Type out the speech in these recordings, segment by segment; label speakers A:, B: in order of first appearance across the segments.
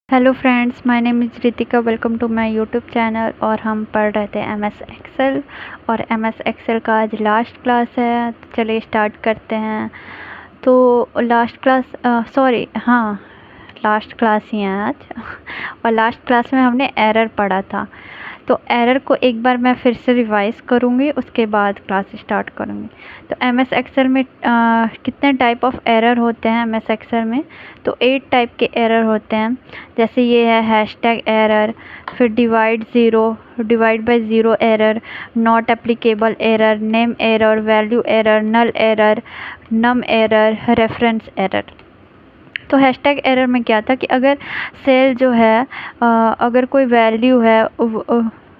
A: Hello friends, my name is Ritika. Welcome to my YouTube channel. और हम पढ़ रहे थे एमएस एक्सेल, और एमएस एक्सेल का आज लास्ट क्लास है। तो चलिए स्टार्ट करते हैं। तो लास्ट क्लास लास्ट क्लास ही है आज। और लास्ट क्लास में हमने एरर पढ़ा था। तो एरर को एक बार मैं फिर से रिवाइज़ करूँगी, उसके बाद क्लास स्टार्ट करूँगी। तो एमएस एक्सेल में कितने टाइप ऑफ एरर होते हैं एमएस एक्सेल में? तो 8 टाइप के एरर होते हैं। जैसे ये है हैशटैग एरर, फिर divide by zero error, not applicable error, name error, value error, null error, num error, reference error. तो हैशटैग एरर में क्या था कि अगर सेल जो है अगर कोई वैल्यू है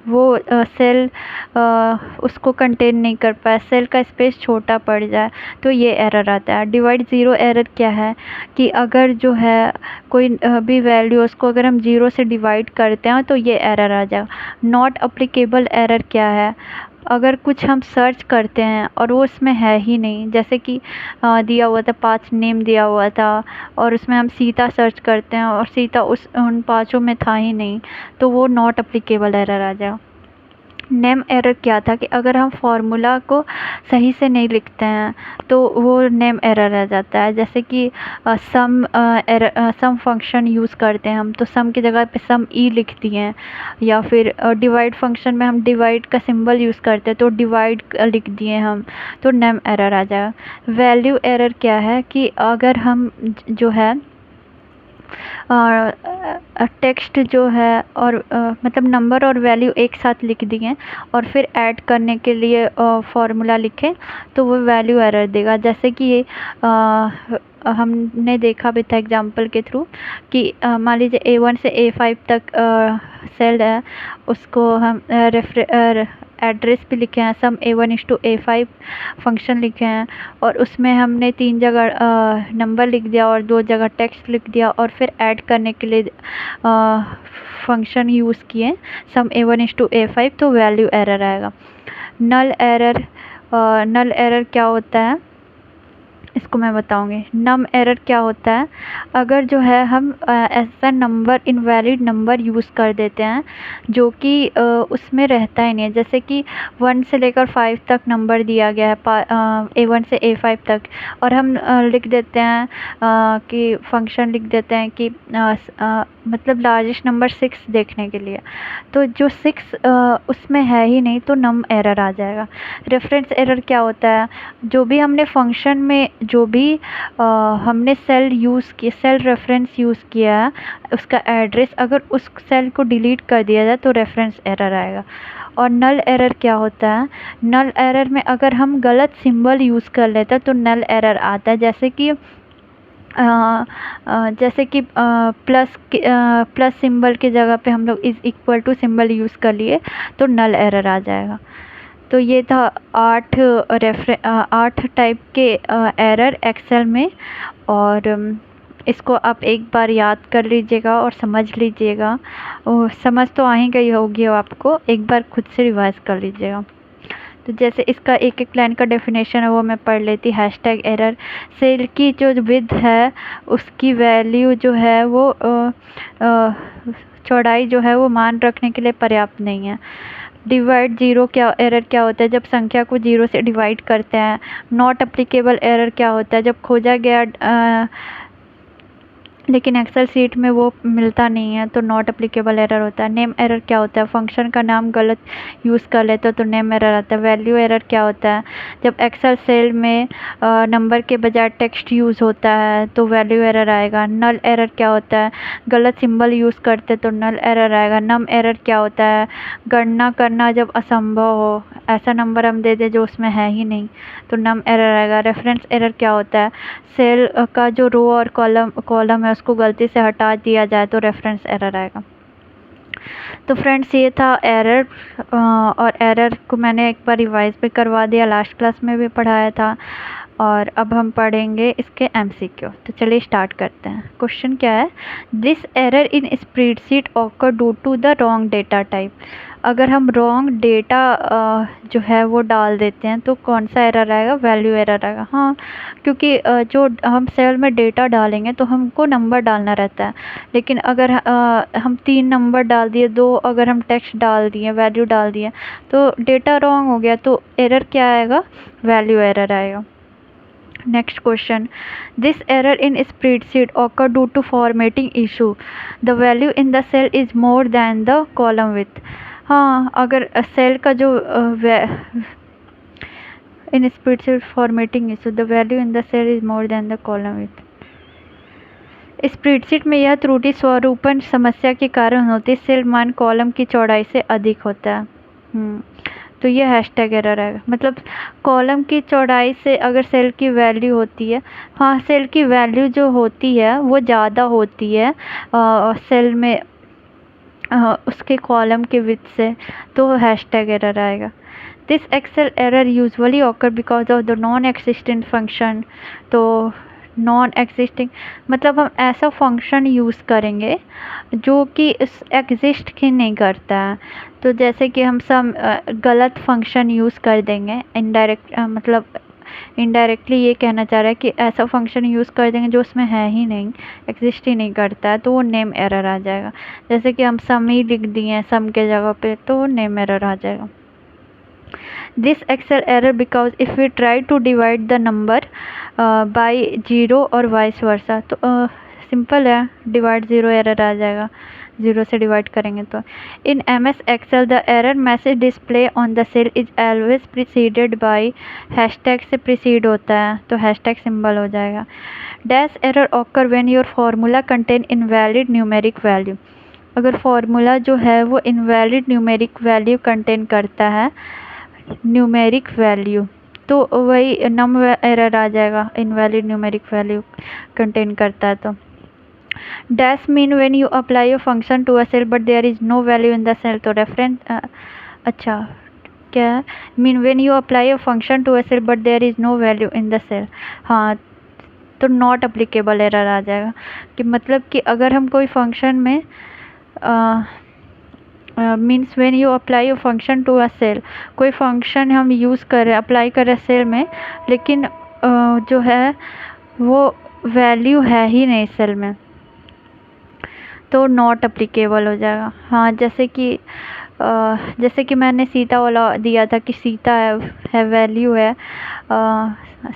A: वो सेल उसको कंटेन नहीं कर पाए, सेल का स्पेस छोटा पड़ जाए, तो ये एरर आता है। डिवाइड ज़ीरो एरर क्या है कि अगर जो है कोई भी वैल्यू उसको अगर हम ज़ीरो से डिवाइड करते हैं तो ये एरर आ जाएगा। नॉट अप्लीकेबल एरर क्या है? अगर कुछ हम सर्च करते हैं और वो उसमें है ही नहीं, जैसे कि दिया हुआ था 5 नेम दिया हुआ था और उसमें हम सीता सर्च करते हैं और सीता उन 5 में था ही नहीं, तो वो नॉट अप्लीकेबल एरर आ जाएगा। नेम एरर क्या था कि अगर हम फार्मूला को सही से नहीं लिखते हैं तो वो नेम एरर आ जाता है। जैसे कि सम फंक्शन यूज़ करते हैं हम, तो सम की जगह पे सम ई लिख दिए हैं, या फिर डिवाइड फंक्शन में हम डिवाइड का सिंबल यूज़ करते हैं तो डिवाइड लिख दिए हम, तो नेम एरर आ जाएगा। वैल्यू एरर क्या है कि अगर हम जो है टेक्स्ट जो है और मतलब नंबर और वैल्यू एक साथ लिख दिए और फिर ऐड करने के लिए फार्मूला लिखें, तो वो वैल्यू एरर देगा। जैसे कि ये हमने देखा भी था एग्जांपल के थ्रू कि मान लीजिए A1 से A5 तक सेल है, उसको हम एड्रेस भी लिखे हैं, सम A1:A5 फंक्शन लिखे हैं, और उसमें हमने 3 जगह नंबर लिख दिया और 2 जगह टेक्स्ट लिख दिया, और फिर ऐड करने के लिए फंक्शन यूज़ किए सम A1:A5, तो वैल्यू एरर आएगा। नल एरर क्या होता है इसको मैं बताऊंगी। नम एरर क्या होता है? अगर जो है हम ऐसा नंबर इनवैलिड नंबर यूज़ कर देते हैं जो कि उसमें रहता ही नहीं है। जैसे कि 1 से लेकर 5 तक नंबर दिया गया है, A1 से A5 तक, और हम लिख देते हैं कि फंक्शन लिख देते हैं कि मतलब लार्जेस्ट नंबर 6 देखने के लिए, तो जो 6 उसमें है ही नहीं, तो नम एरर आ जाएगा। रेफरेंस एरर क्या होता है? जो भी हमने फंक्शन में जो भी हमने सेल रेफरेंस यूज़ किया है, उसका एड्रेस अगर उस सेल को डिलीट कर दिया जाए तो रेफरेंस एरर आएगा। और नल एरर क्या होता है? नल एरर में अगर हम गलत सिंबल यूज़ कर लेते हैं तो नल एरर आता है। जैसे कि प्लस सिंबल की जगह पे हम लोग is equal to symbol use कर लिए, तो नल एरर आ जाएगा। तो ये था 8 टाइप के एरर एक्सेल में। और इसको आप एक बार याद कर लीजिएगा और समझ लीजिएगा। समझ तो आ ही गई होगी आपको, एक बार खुद से रिवाइज कर लीजिएगा। तो जैसे इसका एक एक लाइन का डेफिनेशन है वो मैं पढ़ लेती। हैशटैग एरर, सेल की जो विड्थ है उसकी वैल्यू जो है वो चौड़ाई जो है वो मान रखने के लिए पर्याप्त नहीं है। डिवाइड ज़ीरो क्या एरर क्या होता है? जब संख्या को 0 से डिवाइड करते हैं। नॉट एप्लीकेबल एरर क्या होता है? जब खोजा गया लेकिन एक्सेल सीट में वो मिलता नहीं है, तो नॉट एप्लीकेबल एरर होता है। नेम एरर क्या होता है? फंक्शन का नाम गलत यूज़ कर लेते हो तो नेम एरर आता है। वैल्यू एरर क्या होता है? जब एक्सेल सेल में नंबर के बजाय टेक्स्ट यूज़ होता है तो वैल्यू एरर आएगा। नल एरर क्या होता है? गलत सिंबल यूज़ करते तो नल एरर आएगा। नम एरर क्या होता है? गणना करना जब असंभव हो, ऐसा नंबर हम दे दें जो उसमें है ही नहीं, तो नम एरर आएगा। रेफरेंस एरर क्या होता है? सेल का जो रो और कॉलम है उसको गलती से हटा दिया जाए तो रेफरेंस एरर आएगा। तो फ्रेंड्स, ये था एरर। और एरर को मैंने एक बार रिवाइज भी करवा दिया, लास्ट क्लास में भी पढ़ाया था। और अब हम पढ़ेंगे इसके MCQ। तो चलिए स्टार्ट करते हैं। क्वेश्चन क्या है, this error in spreadsheet occur due to the wrong data type. अगर हम रॉन्ग डेटा जो है वो डाल देते हैं तो कौन सा एरर आएगा, वैल्यू एरर आएगा। हाँ, क्योंकि जो हम सेल में डेटा डालेंगे तो हमको नंबर डालना रहता है, लेकिन अगर हम 3 नंबर डाल दिए, 2 अगर हम टेक्स्ट डाल दिए, वैल्यू डाल दिए, तो डेटा रॉन्ग हो गया, तो एरर क्या आएगा, वैल्यू एरर आएगा। Next question, this error in spreadsheet occur due to formatting issue. The value in the cell is more than the column width. हाँ, अगर सेल का जो in spreadsheet formatting issue, the value in the cell is more than the column width. Spreadsheet में यह त्रुटि स्वरूपन समस्या के कारण होती है, सेल मान कॉलम की चौड़ाई से अधिक होता है। तो ये हैशटैग एरर है, मतलब कॉलम की चौड़ाई से अगर सेल की वैल्यू होती है, हाँ सेल की वैल्यू जो होती है वो ज़्यादा होती है सेल में उसके कॉलम के विड्थ से, तो हैशटैग एरर आएगा। This Excel error usually occur because of the non existent function. तो नॉन एक्सिस्टिंग मतलब हम ऐसा फंक्शन यूज़ करेंगे जो कि इस एग्जिस्ट ही नहीं करता है। तो जैसे कि हम सब गलत फंक्शन यूज़ कर देंगे, इनडायरेक्ट मतलब इनडायरेक्टली ये कहना चाह रहा है कि ऐसा फंक्शन यूज़ कर देंगे जो उसमें है ही नहीं, एग्जिस्ट ही नहीं करता है, तो वो नेम एरर आ जाएगा। जैसे कि हम सम ही लिख दिए हैं सम के जगह पे, तो वो नेम एरर आ जाएगा। This Excel error because if we try to divide the number by 0 और वाइस वर्सा, तो सिंपल है, डिवाइड 0 एरर आ जाएगा, 0 से डिवाइड करेंगे तो। In MS Excel the error message display on the cell is always preceded by hashtag से precede होता है, तो हैशटैग सिंबल हो जाएगा। Dash error occur when your formula contain invalid numeric value. अगर फार्मूला जो है वो इनवैलिड न्यूमेरिक वैल्यू कंटेन करता है, न्यूमेरिक वैल्यू, तो वही नम एरर आ जाएगा, इनवैलिड न्यूमेरिक वैल्यू कंटेन करता है। तो dash mean when you apply a function to a cell but there is no value in the cell, तो रेफरेंस अच्छा क्या है, mean when you apply a function to a cell but there is no value in the cell. हाँ, तो not applicable error आ जाएगा, कि मतलब कि अगर हम कोई फंक्शन में means when you apply a function to a cell, कोई फंक्शन हम यूज़ करें, अप्लाई करें सेल में, लेकिन जो है वो वैल्यू है ही नहीं सेल में, तो नॉट अप्लीकेबल हो जाएगा। हाँ, जैसे कि मैंने सीता वाला दिया था कि सीता है वैल्यू है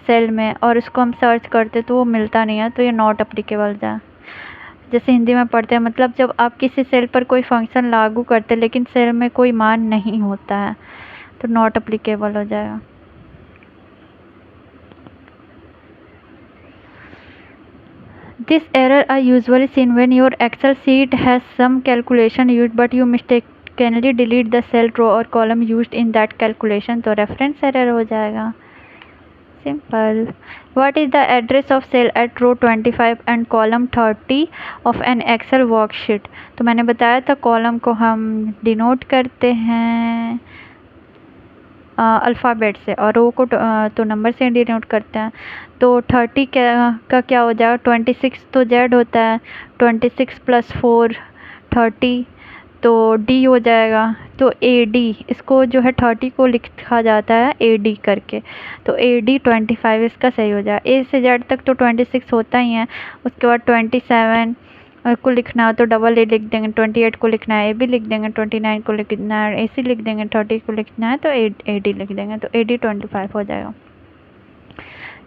A: सेल में, और उसको हम सर्च करते तो वो मिलता नहीं है, तो ये नॉट अप्लीकेबल जाए। जैसे हिंदी में पढ़ते हैं, मतलब जब आप किसी सेल पर कोई फंक्शन लागू करते हैं लेकिन सेल में कोई मान नहीं होता है, तो नॉट अप्लीकेबल हो जाएगा। This error are usually seen when your Excel sheet has some calculation used but you mistakenly delete the cell, row or column used in that calculation, तो reference error हो जाएगा। Simple. What is the address of cell at row 25 and column 30 of an Excel worksheet? तो मैंने बताया था column को हम denote करते हैं अल्फ़ाबेट से, और रो को तो नंबर से डिनोट करते हैं। तो 30 का क्या हो जाएगा, 26 तो Z होता है, 26 + 4 30, तो D हो जाएगा। तो AD, इसको जो है 30 को लिखा जाता है AD करके, तो AD 25 इसका सही हो जाएगा। A से Z तक तो 26 होता ही है, उसके बाद 27 को लिखना है तो डबल A लिख देंगे, 28 को लिखना है AB लिख देंगे, 29 को लिखना है AC लिख देंगे, 30 को लिखना है तो AD लिख देंगे, तो AD 25 हो जाएगा।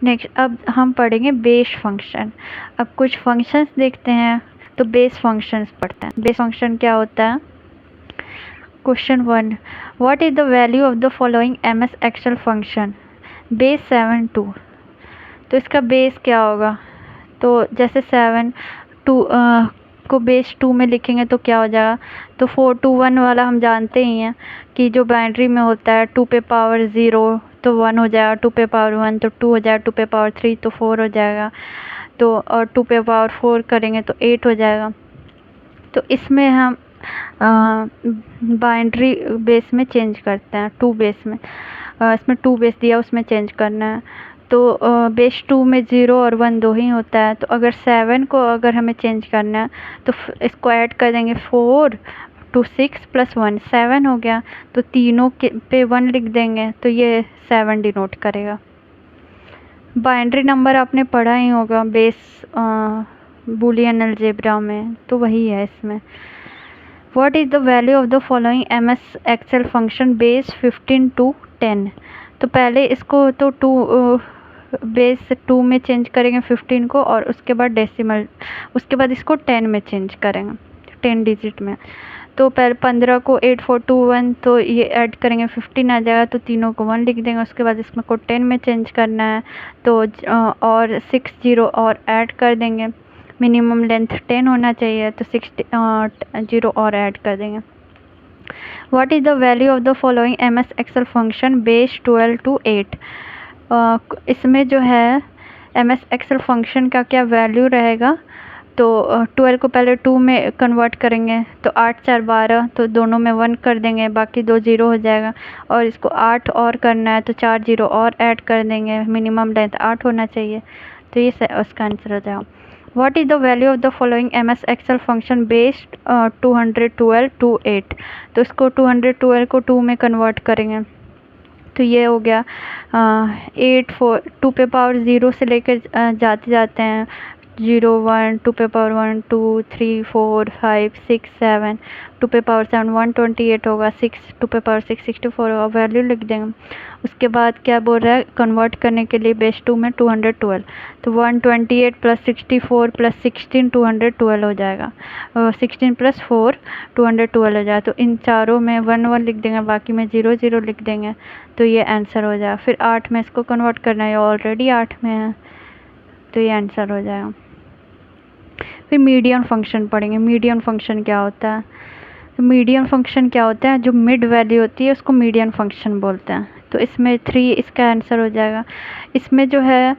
A: नेक्स्ट, अब हम पढ़ेंगे बेस फंक्शन। अब कुछ फंक्शंस देखते हैं, तो बेस फंक्शंस पढ़ते हैं। बेस फंक्शन क्या होता है? Question 1, what is the value of the following MS Excel function? Base 7 2, तो इसका बेस क्या होगा? तो जैसे 7 2 को बेस 2 में लिखेंगे तो क्या हो जाएगा? तो 4 2 1 वाला हम जानते ही हैं कि जो बाइनरी में होता है 2 पे पावर 0 तो 1 हो जाएगा, 2 पे पावर 1 तो 2 हो जाएगा, 2 पे पावर 3 तो 4 हो जाएगा, तो और 2 पे पावर 4 करेंगे तो 8 हो जाएगा। तो इसमें हम बाइनरी बेस में चेंज करते हैं, 2 बेस में, इसमें 2 बेस दिया उसमें चेंज करना है। तो बेस 2 में 0 और 1 दो ही होता है। तो अगर 7 को अगर हमें चेंज करना है तो इसको ऐड कर देंगे 4 टू 6 प्लस 1 7 हो गया। तो तीनों के पे 1 लिख देंगे तो ये 7 डिनोट करेगा। बाइनरी नंबर आपने पढ़ा ही होगा बेस बूलियन अलजेब्रा में, तो वही है इसमें। What is the value of the following MS Excel function base 15 to 10। तो पहले इसको तो बेस 2 में चेंज करेंगे 15 को, और उसके बाद डेसिमल, उसके बाद इसको 10 में चेंज करेंगे 10 डिजिट में। तो पहले 15 को 8 4 2 1, तो ये ऐड करेंगे 15 आ जाएगा, तो तीनों को 1 लिख देंगे। उसके बाद इसमें को 10 में चेंज करना है तो और 6 0 और ऐड कर देंगे। मिनिमम लेंथ 10 होना चाहिए, तो 6 0 और ऐड कर देंगे। What is the value of the following M S Excel function base 12 to 8। इसमें जो है एम एस एक्सेल फंक्शन का क्या वैल्यू रहेगा, तो 12 को पहले 2 में कन्वर्ट करेंगे, तो 8 4 12, तो दोनों में 1 कर देंगे, बाकी 2 0 हो जाएगा। और इसको 8 और करना है तो 4 0 और ऐड कर देंगे। मिनिमम लेंथ 8 होना चाहिए, तो ये उसका आंसर हो जाएगा। What is the value of the following M S Excel function based 212 to 8। तो इसको 212 को 2 में कन्वर्ट करेंगे, तो ये हो गया 8 4 2 पे पावर 0 से लेकर जाते जाते हैं 0 1 2 पे पावर 1 2 3 4 5 6 7 2 पे पावर 7 128 होगा। 6 2 पे पावर 6 64 होगा। वैल्यू लिख देंगे। उसके बाद क्या बोल रहा है, कन्वर्ट करने के लिए बेस 2 में 212, तो 128 प्लस 64 प्लस 16 212 हो जाएगा। 16 प्लस 4 212 हो जाएगा। तो इन चारों में 1 1 लिख देंगे, बाकी में 0 0 लिख देंगे, तो ये आंसर हो जाएगा। फिर 8 में इसको कन्वर्ट करना है, ऑलरेडी 8 में है, तो ये आंसर हो जाएगा। फिर मीडियन फंक्शन पढ़ेंगे। मीडियन फंक्शन क्या होता है, तो मीडियन फंक्शन क्या होता है, जो मिड वैल्यू होती है उसको मीडियन फंक्शन बोलते हैं। तो इसमें 3 इसका आंसर हो जाएगा। इसमें जो है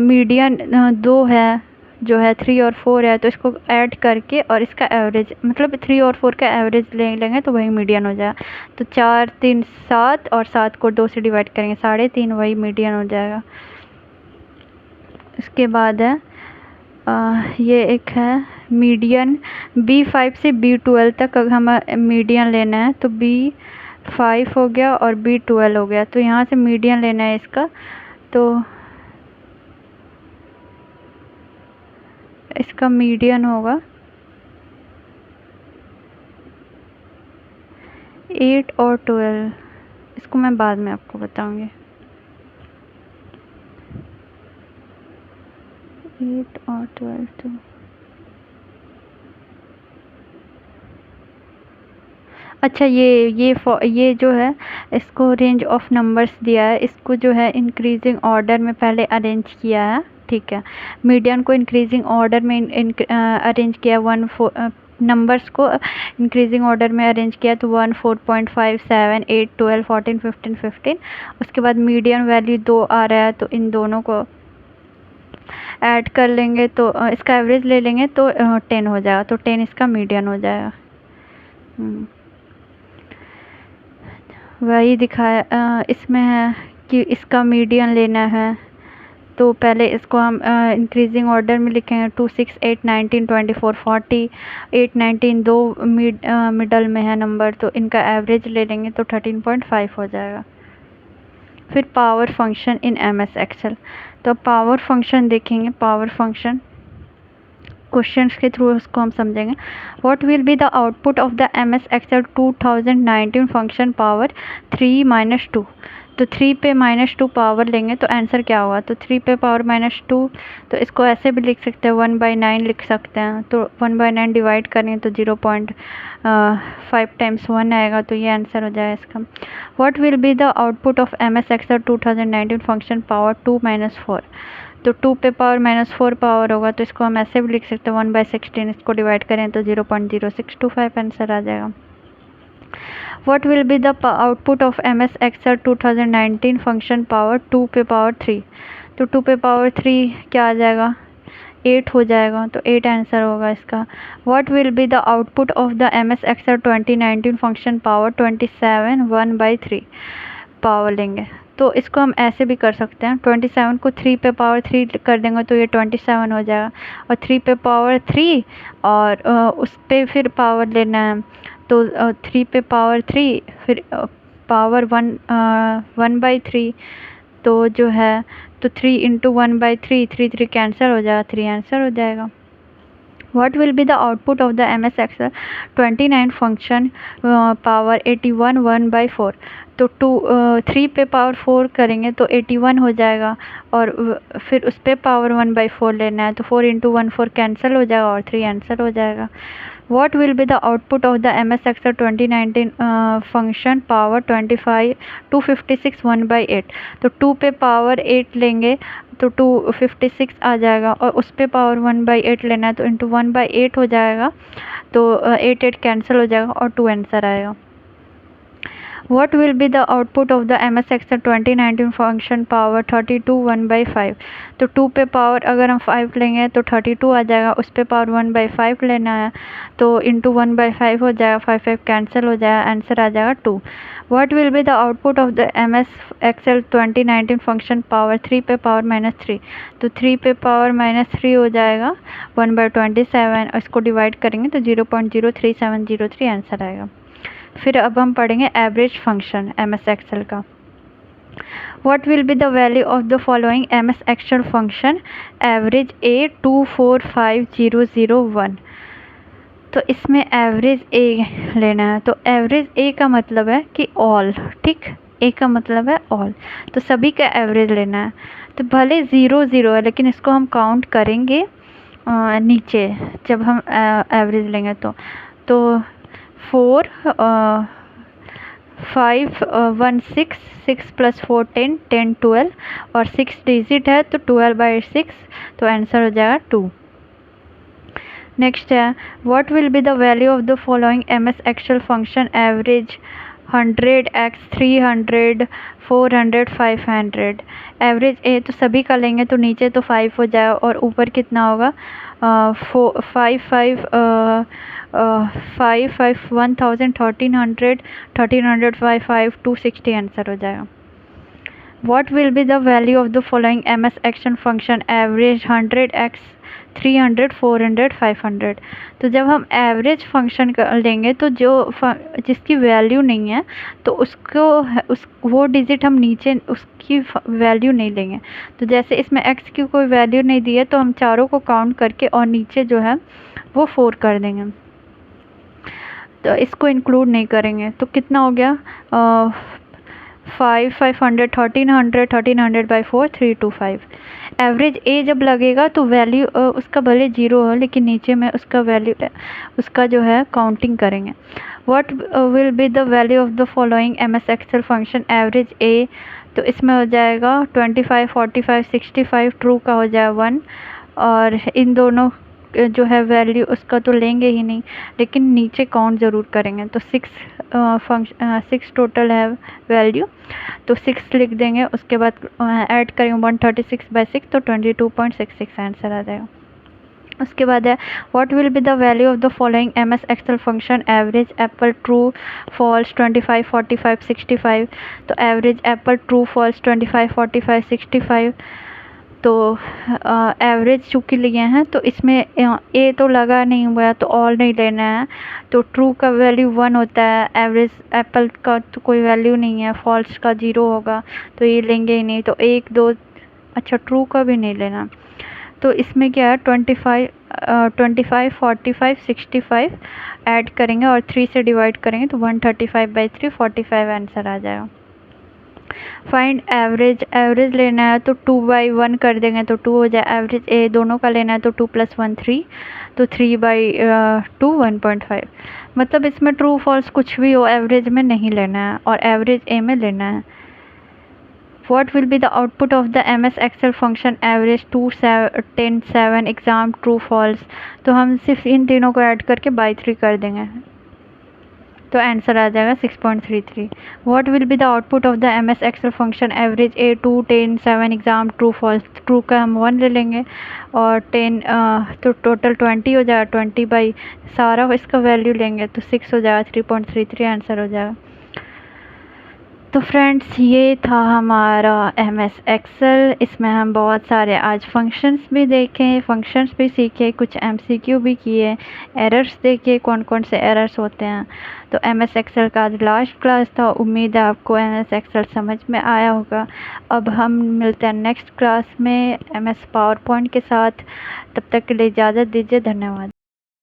A: मीडियन 2 है, जो है 3 और 4 है, तो इसको ऐड करके और इसका एवरेज, मतलब 3 और 4 का एवरेज ले लेंगे तो वही मीडियन हो जाएगा। तो 4 3 7 और 7 को 2 से डिवाइड करेंगे 3.5, वही मीडियन हो जाएगा। इसके बाद है ये एक है मीडियन B5 से B12 तक अगर हमें मीडियन लेना है, तो B5 हो गया और B12 हो गया। तो यहाँ से मीडियन लेना है इसका, तो इसका मीडियन होगा 8 और 12। इसको मैं बाद में आपको बताऊंगी। 8 और 12 तो अच्छा, ये जो है इसको रेंज ऑफ नंबर्स दिया है, इसको जो है इंक्रीजिंग ऑर्डर में पहले अरेंज किया है, ठीक है। मीडियन को इंक्रीजिंग ऑर्डर में अरेंज किया, 1 4 नंबर्स को इंक्रीजिंग ऑर्डर में अरेंज किया, तो 1 4.5 7 8 12 14 15 15। उसके बाद मीडियन वैल्यू 2 आ रहा है, तो इन दोनों को ऐड कर लेंगे, तो इसका एवरेज ले लेंगे तो 10 हो जाएगा। तो 10 इसका मीडियन हो जाएगा। वही दिखाया इसमें है कि इसका मीडियन लेना है, तो पहले इसको हम इंक्रीजिंग ऑर्डर में लिखेंगे। 2 6 8 19 24 40 8 19 दो मिडल में है नंबर, तो इनका एवरेज ले लेंगे तो 13.5 हो जाएगा। फिर power function in M S Excel, तो पावर फंक्शन देखेंगे। पावर फंक्शन क्वेश्चंस के थ्रू उसको हम समझेंगे। What will be the output of the M S Excel 2019 function power 3 - 2। तो 3 पे -2 पावर लेंगे तो आंसर क्या होगा, तो 3 पे पावर -2, तो इसको ऐसे भी लिख सकते हैं 1/9 लिख सकते हैं। तो 1/9 डिवाइड करें तो 0.5 टाइम्स 1 आएगा, तो ये आंसर हो जाएगा इसका। What will be the output of M S Excel 2019 function power 2 - 4। तो 2 पे पावर -4 पावर होगा, तो इसको हम ऐसे भी लिख सकते हैं 1/16, इसको डिवाइड करें तो 0.0625 आंसर आ जाएगा। What will be the output of MS Excel 2019 function power 2 पे पावर 3। तो 2 पे पावर 3 क्या आ जाएगा, 8 हो जाएगा, तो 8 आंसर होगा इसका। What will be the output of the MS Excel 2019 function power 27 1/3। Power लेंगे तो इसको हम ऐसे भी कर सकते हैं, 27 को 3 पे पावर 3 कर देंगे तो ये 27 हो जाएगा, और 3 पे पावर 3 और उस पे फिर पावर लेना है तो 3 पे पावर 3 फिर पावर 1/3 तो जो है तो 3 इंटू 1/3, 3 कैंसिल हो जाएगा, 3 आंसर हो जाएगा। What will be the output of the MS Excel 29 function power 81 1/4? तो 3 पे पावर 4 करेंगे तो 81 हो जाएगा, और फिर उस पे पावर 1/4 लेना है तो 4 इंटू 1 4 कैंसिल हो जाएगा और 3 आंसर हो जाएगा। What will be the output of the MS Excel 2019 function power 256 1/8? तो 2 पे पावर 8 लेंगे तो 256 आ जाएगा, और उस पे पावर 1/8 लेना है तो इंटू 1/8 हो जाएगा, तो 8 कैंसिल हो जाएगा और 2 आंसर आएगा। What will be the output of the MS Excel 2019 function power 32 1/5? तो 2 पे पावर अगर हम 5 लेंगे तो 32 आ जाएगा, उस पे पावर 1/5 लेना है तो इंटू 1/5 हो जाएगा, 5 कैंसिल हो जाएगा, आंसर आ जाएगा 2। What will be the output of the MS Excel 2019 function power 3 पे पावर -3? तो 3 पे पावर -3 हो जाएगा 1/27, और इसको डिवाइड करेंगे तो 0.03703 आंसर आएगा। फिर अब हम पढ़ेंगे एवरेज फंक्शन MS एक्सेल का। What will be the value of the following MS Excel function average A 245001? तो इसमें एवरेज ए लेना है, तो एवरेज ए का मतलब है कि ऑल, ठीक, ए का मतलब है ऑल, तो सभी का एवरेज लेना है। तो भले 0 0 है लेकिन इसको हम काउंट करेंगे नीचे जब हम एवरेज लेंगे तो 4 5 1 6 6 + 4 10 10 12 और 6 डिजिट है तो 12/6, तो आंसर हो जाएगा 2। नेक्स्ट है what will be the value of the following MS Excel function average 100 x 300 400 500? Average A तो सभी का लेंगे तो नीचे तो 5 हो जाएगा और ऊपर कितना होगा 5 5 5 5 1000 1300 1300 5 5 260 आंसर हो जाएगा। What will be the value of the following MS Excel function average 100 x 300 400 500? तो जब हम एवरेज फंक्शन लेंगे तो जो जिसकी वैल्यू नहीं है तो वो डिजिट हम नीचे उसकी वैल्यू नहीं लेंगे। तो जैसे इसमें x की कोई वैल्यू नहीं दी है तो हम चारों को काउंट करके और नीचे जो है वो 4 कर देंगे, तो इसको इंक्लूड नहीं करेंगे। तो कितना हो गया 5 500 1300 1300/4 325। एवरेज ए जब लगेगा तो वैल्यू उसका भले 0 हो लेकिन नीचे में उसका वैल्यू उसका जो है काउंटिंग करेंगे। What will be the value of the following MS Excel function average A? तो इसमें हो जाएगा 25 45 65, ट्रू का हो जाएगा 1, और इन दोनों जो है वैल्यू उसका तो लेंगे ही नहीं लेकिन नीचे काउंट ज़रूर करेंगे। तो 6 टोटल है वैल्यू, तो 6 लिख देंगे, उसके बाद ऐड करेंगे 136/6 तो 22.66 आंसर आ जाएगा। उसके बाद है what will be the value of the following MS Excel function average apple true false 25 45 65? तो एवरेज एप्पल ट्रू फॉल्स 25 45 65, तो एवरेज चूँकि लिए हैं तो इसमें ए तो लगा नहीं हुआ है तो ऑल नहीं लेना है, तो ट्रू का वैल्यू 1 होता है, एवरेज एप्पल का तो कोई वैल्यू नहीं है, फॉल्स का 0 होगा तो ये लेंगे ही नहीं, तो 1 2 अच्छा ट्रू का भी नहीं लेना। तो इसमें क्या है 25 45 65 ऐड करेंगे और 3 से डिवाइड करेंगे तो 135/3 45 आंसर आ जाएगा। फाइंड एवरेज, एवरेज लेना है तो 2/1 कर देंगे तो 2 हो जाए। एवरेज ए दोनों का लेना है तो 2 + 1 3, तो 3/2 1.5। मतलब इसमें ट्रू फॉल्स कुछ भी हो एवरेज में नहीं लेना है और एवरेज ए में लेना है। What will be the output of the MS Excel function average 2 10 7 exam true false? तो हम सिर्फ इन तीनों को ऐड करके बाई 3 कर देंगे तो आंसर आ जाएगा 6.33। What will be the output of the MS Excel function average A 2 10 7 exam true false? True का हम 1 ले लेंगे और 10 तो टोटल 20 हो जाएगा, 20 बाई सारा इसका वैल्यू लेंगे तो 6 हो जाएगा, 3.33 आंसर हो जाएगा। तो फ्रेंड्स ये था हमारा एमएस एक्सेल। इसमें हम बहुत सारे आज फंक्शंस भी देखे, फंक्शंस भी सीखे, कुछ एमसीक्यू भी किए, एरर्स देखे कौन कौन से एरर्स होते हैं। तो एमएस एक्सेल का आज लास्ट क्लास था। उम्मीद है आपको एमएस एक्सेल समझ में आया होगा। अब हम मिलते हैं नेक्स्ट क्लास में एमएस पावर पॉइंट के साथ। तब तक के लिए इजाज़त दीजिए। धन्यवाद।